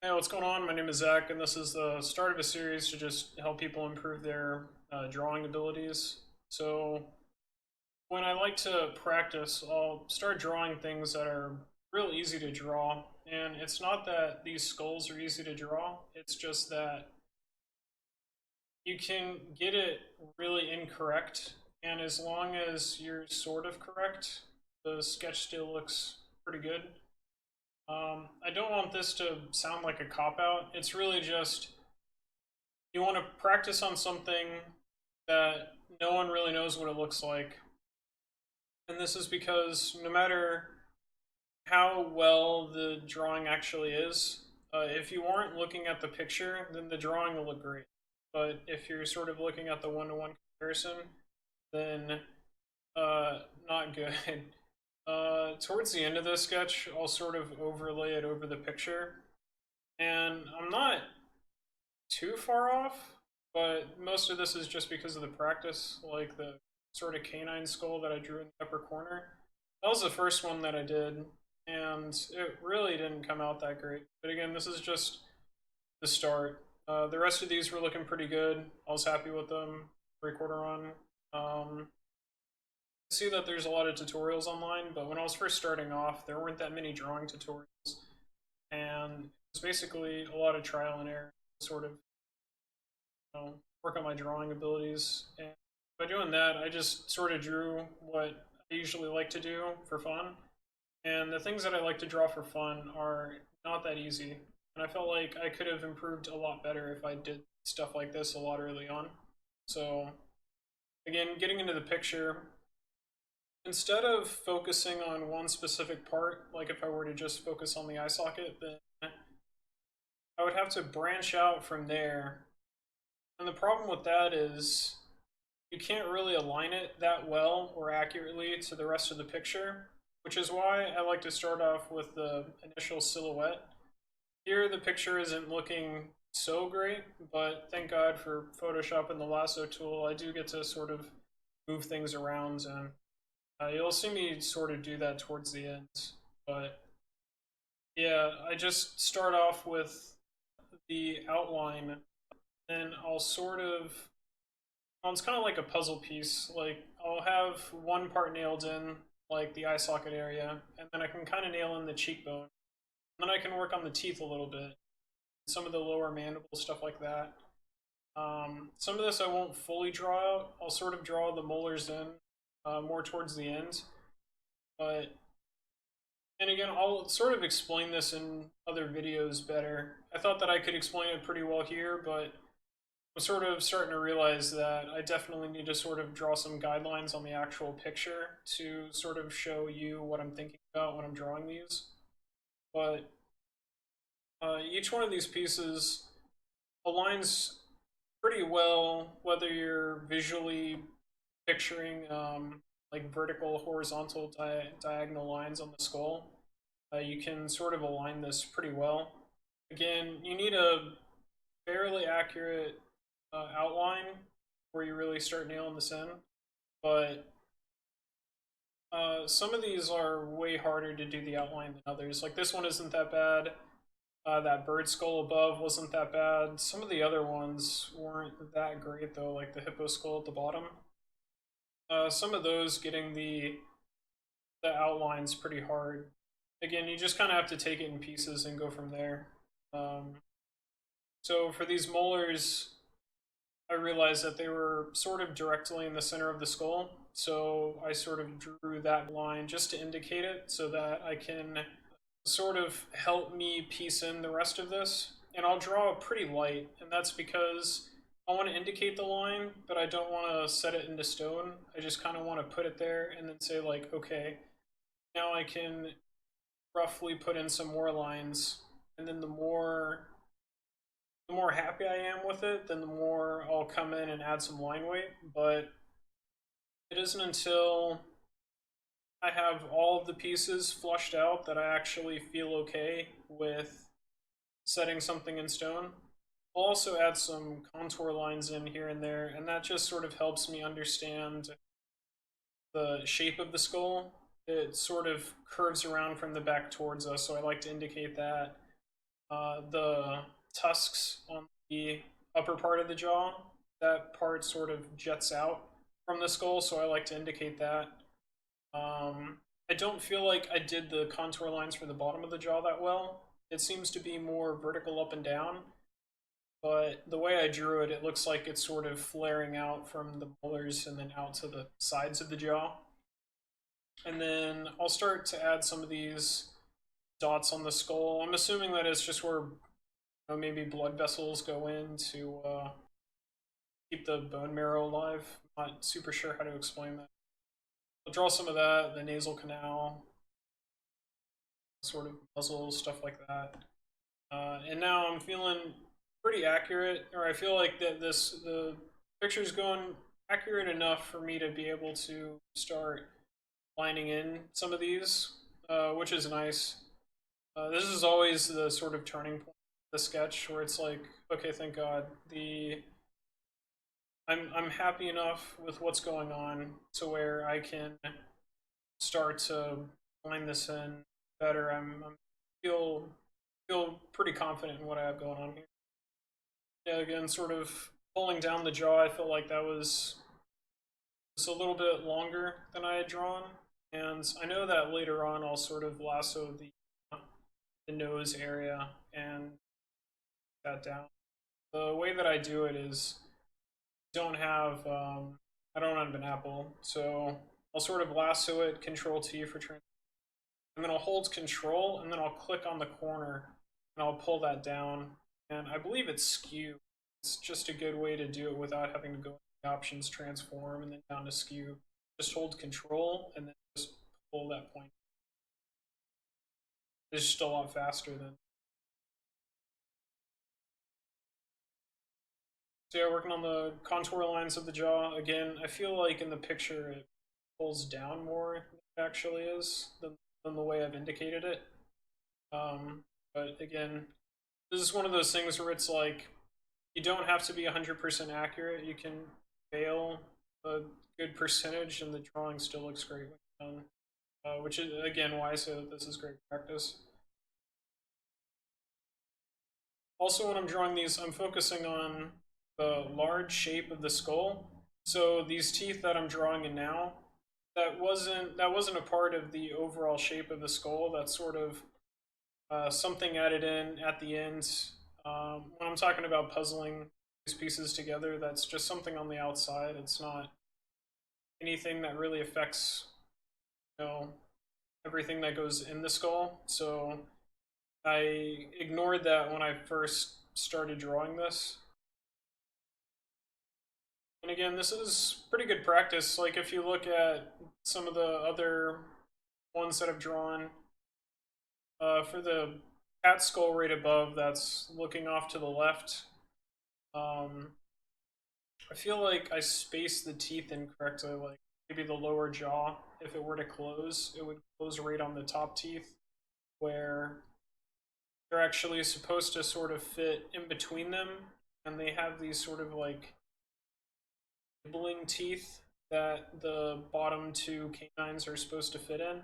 Hey, what's going on? My name is Zach, and this is the start of a series to just help people improve their drawing abilities. So, when I like to practice, I'll start drawing things that are real easy to draw. And it's not that these skulls are easy to draw, it's just that you can get it really incorrect. And as long as you're sort of correct, the sketch still looks pretty good. I don't want this to sound like a cop out. It's really just you want to practice on something that no one really knows what it looks like. And this is because no matter how well the drawing actually is, if you aren't looking at the picture, then the drawing will look great. But if you're sort of looking at the one-to-one comparison, then not good. Towards the end of the sketch, I'll sort of overlay it over the picture. And I'm not too far off, but most of this is just because of the practice, like the sort of canine skull that I drew in the upper corner. That was the first one that I did, and it really didn't come out that great. But again, this is just the start. The rest of these were looking pretty good. I was happy with them. 3/4 run. I see that there's a lot of tutorials online, but when I was first starting off, there weren't that many drawing tutorials, and it was basically a lot of trial and error, sort of work on my drawing abilities. And by doing that, I just sort of drew what I usually like to do for fun. And the things that I like to draw for fun are not that easy. And I felt like I could have improved a lot better if I did stuff like this a lot early on. So, again, getting into the picture, instead of focusing on one specific part, like if I were to just focus on the eye socket, then I would have to branch out from there. And the problem with that is you can't really align it that well or accurately to the rest of the picture, which is why I like to start off with the initial silhouette. Here, the picture isn't looking so great, but thank God for Photoshop and the lasso tool. I do get to sort of move things around, and you'll see me sort of do that towards the end. But yeah, I just start off with the outline, and I'll sort of it's kind of like a puzzle piece. Like I'll have one part nailed in, like the eye socket area, and then I can kind of nail in the cheekbone. And then I can work on the teeth a little bit, some of the lower mandible stuff like that. Some of this I won't fully draw out. I'll sort of draw the molars in more towards the end. But and again, I'll sort of explain this in other videos better. I thought that I could explain it pretty well here, but I'm sort of starting to realize that I definitely need to sort of draw some guidelines on the actual picture to sort of show you what I'm thinking about when I'm drawing these. But each one of these pieces aligns pretty well, whether you're visually picturing like vertical, horizontal, diagonal lines on the skull. You can sort of align this pretty well. Again, you need a fairly accurate outline where you really start nailing this in. But some of these are way harder to do the outline than others. Like this one isn't that bad. That bird skull above wasn't that bad. Some of the other ones weren't that great though, like the hippo skull at the bottom. Some of those getting the outlines pretty hard. Again, you just kind of have to take it in pieces and go from there. Um, so for these molars, I realized that they were sort of directly in the center of the skull. So I sort of drew that line just to indicate it so that I can sort of help me piece in the rest of this. And I'll draw pretty light, and that's because I want to indicate the line, but I don't want to set it into stone. I just kind of want to put it there and then say like, okay, now I can roughly put in some more lines, and then the more happy I am with it, then the more I'll come in and add some line weight. But it isn't until I have all of the pieces flushed out that I actually feel okay with setting something in stone. I'll also add some contour lines in here and there, and that just sort of helps me understand the shape of the skull. It sort of curves around from the back towards us, so I like to indicate that. the tusks on the upper part of the jaw, that part sort of jets out from the skull, so I like to indicate that. I don't feel like I did the contour lines for the bottom of the jaw that well. It seems to be more vertical up and down, but the way I drew it, it looks like it's sort of flaring out from the molars and then out to the sides of the jaw. And then I'll start to add some of these dots on the skull. I'm assuming that it's just where maybe blood vessels go in to keep the bone marrow alive. I'm not super sure how to explain that. I'll draw some of that, the nasal canal, sort of muzzle, stuff like that. And now I'm feeling pretty accurate, or I feel like that the picture's going accurate enough for me to be able to start lining in some of these, which is nice. This is always the sort of turning point of the sketch where it's like, okay, thank God, I'm happy enough with what's going on to where I can start to line this in better. I'm feel feel pretty confident in what I have going on here. Yeah, again, sort of pulling down the jaw, I felt like that was just a little bit longer than I had drawn, and I know that later on I'll sort of lasso the nose area and that down. The way that I do it is don't have I don't have an apple, so I'll sort of lasso it, Control T for trans, and then I'll hold Control, and then I'll click on the corner, and I'll pull that down, and I believe it's skew. It's just a good way to do it without having to go into the options, transform, and then down to skew. Just hold Control, and then just pull that point. It's just a lot faster than. So yeah, working on the contour lines of the jaw. Again, I feel like in the picture it pulls down more than it actually is than the way I've indicated it. But again, this is one of those things where it's like you don't have to be 100% accurate. You can fail a good percentage, and the drawing still looks great when done. Which is again why I say that this is great practice. Also, when I'm drawing these, I'm focusing on the large shape of the skull. So these teeth that I'm drawing in now, that wasn't a part of the overall shape of the skull. That's sort of something added in at the end. When I'm talking about puzzling these pieces together, that's just something on the outside. It's not anything that really affects, you know, everything that goes in the skull. So I ignored that when I first started drawing this. And again, this is pretty good practice. Like if you look at some of the other ones that I've drawn, for the cat skull right above that's looking off to the left, um, I feel like I spaced the teeth incorrectly. Like maybe the lower jaw, if it were to close, it would close right on the top teeth, where they're actually supposed to sort of fit in between them, and they have these sort of like nibbling teeth that the bottom two canines are supposed to fit in.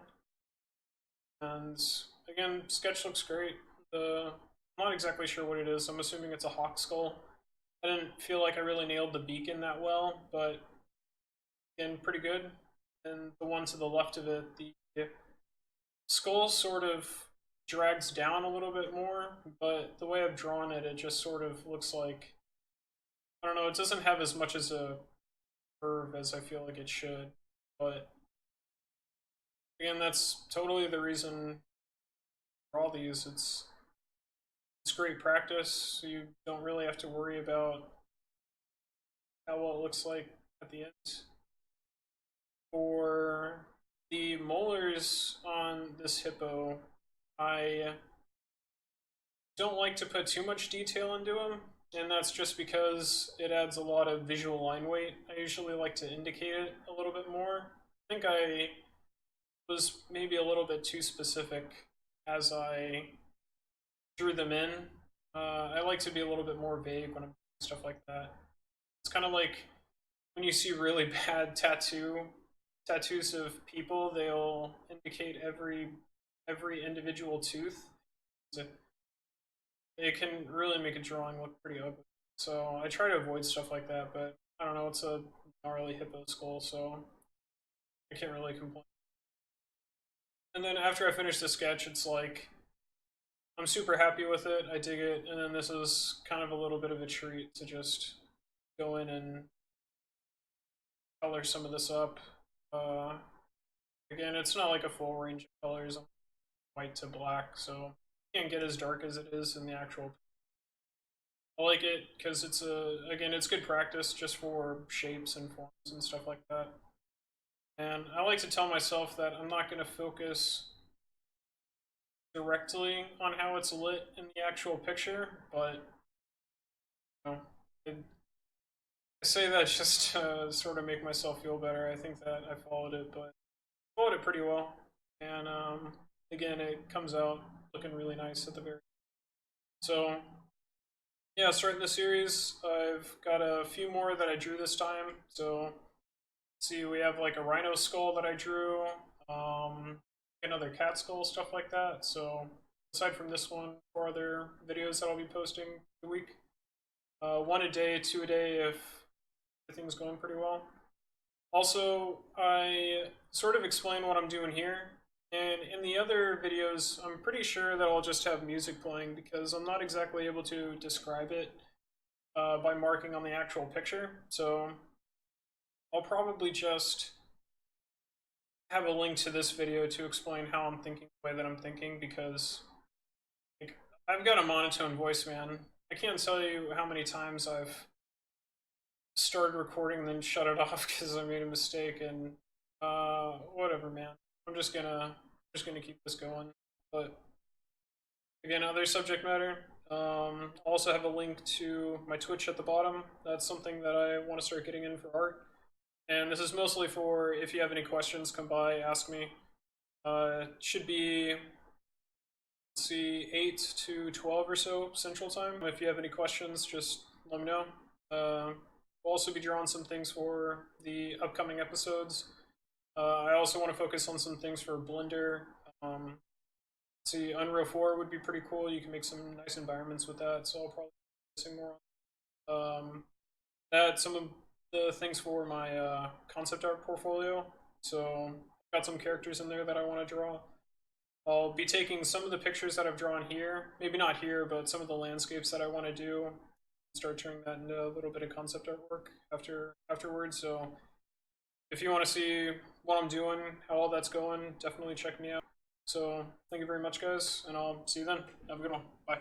And again, sketch looks great. I'm not exactly sure what it is. I'm assuming it's a hawk skull. I didn't feel like I really nailed the beak in that well, but again, pretty good. And the one to the left of it, the skull sort of drags down a little bit more, but the way I've drawn it, it just sort of looks like, I don't know, it doesn't have as much as a curve as I feel like it should. But again, that's totally the reason for all these. It's great practice. So you don't really have to worry about how well it looks like at the end. For the molars on this hippo, I don't like to put too much detail into them, and that's just because it adds a lot of visual line weight. I usually like to indicate it a little bit more. I think I was maybe a little bit too specific as I drew them in. I like to be a little bit more vague when I'm doing stuff like that. It's kind of like when you see really bad tattoos of people, they'll indicate every individual tooth. it can really make a drawing look pretty ugly. So I try to avoid stuff like that, but I don't know, it's a gnarly hippo skull, so I can't really complain. And then after I finish the sketch, it's like I'm super happy with it. I dig it, and then this is kind of a little bit of a treat to just go in and color some of this up. Uh, Again, it's not like a full range of colors, white to black, so it can't get as dark as it is in the actual. I like it because it's again, it's good practice just for shapes and forms and stuff like that. And I like to tell myself that I'm not going to focus directly on how it's lit in the actual picture, but you know, I say that just to sort of make myself feel better. I think that I followed it, but I followed it pretty well. And again, it comes out looking really nice at the very. So yeah, starting the series, I've got a few more that I drew this time. So see, we have like a rhino skull that I drew, another cat skull, stuff like that. So aside from this one, 4 other videos that I'll be posting a week. One a day, 2 a day if everything's going pretty well. Also, I sort of explain what I'm doing here. And in the other videos, I'm pretty sure that I'll just have music playing because I'm not exactly able to describe it by marking on the actual picture. So I'll probably just have a link to this video to explain how I'm thinking the way that I'm thinking because like, I've got a monotone voice, man. I can't tell you how many times I've started recording and then shut it off because I made a mistake and whatever, man. I'm just gonna keep this going. But again, other subject matter. Also have a link to my Twitch at the bottom. That's something that I want to start getting in for art. And this is mostly for if you have any questions, come by, ask me. Should be, let's see, 8 to 12 or so Central Time. If you have any questions, just let me know. We'll also be drawing some things for the upcoming episodes. I also want to focus on some things for Blender. See, Unreal 4 would be pretty cool. You can make some nice environments with that, so I'll probably be focusing more on that. Some of the things for my concept art portfolio. So I've got some characters in there that I want to draw. I'll be taking some of the pictures that I've drawn here, maybe not here, but some of the landscapes that I want to do, start turning that into a little bit of concept artwork afterwards. So if you want to see what I'm doing, how all that's going, definitely check me out. So thank you very much, guys, and I'll see you then. Have a good one. Bye.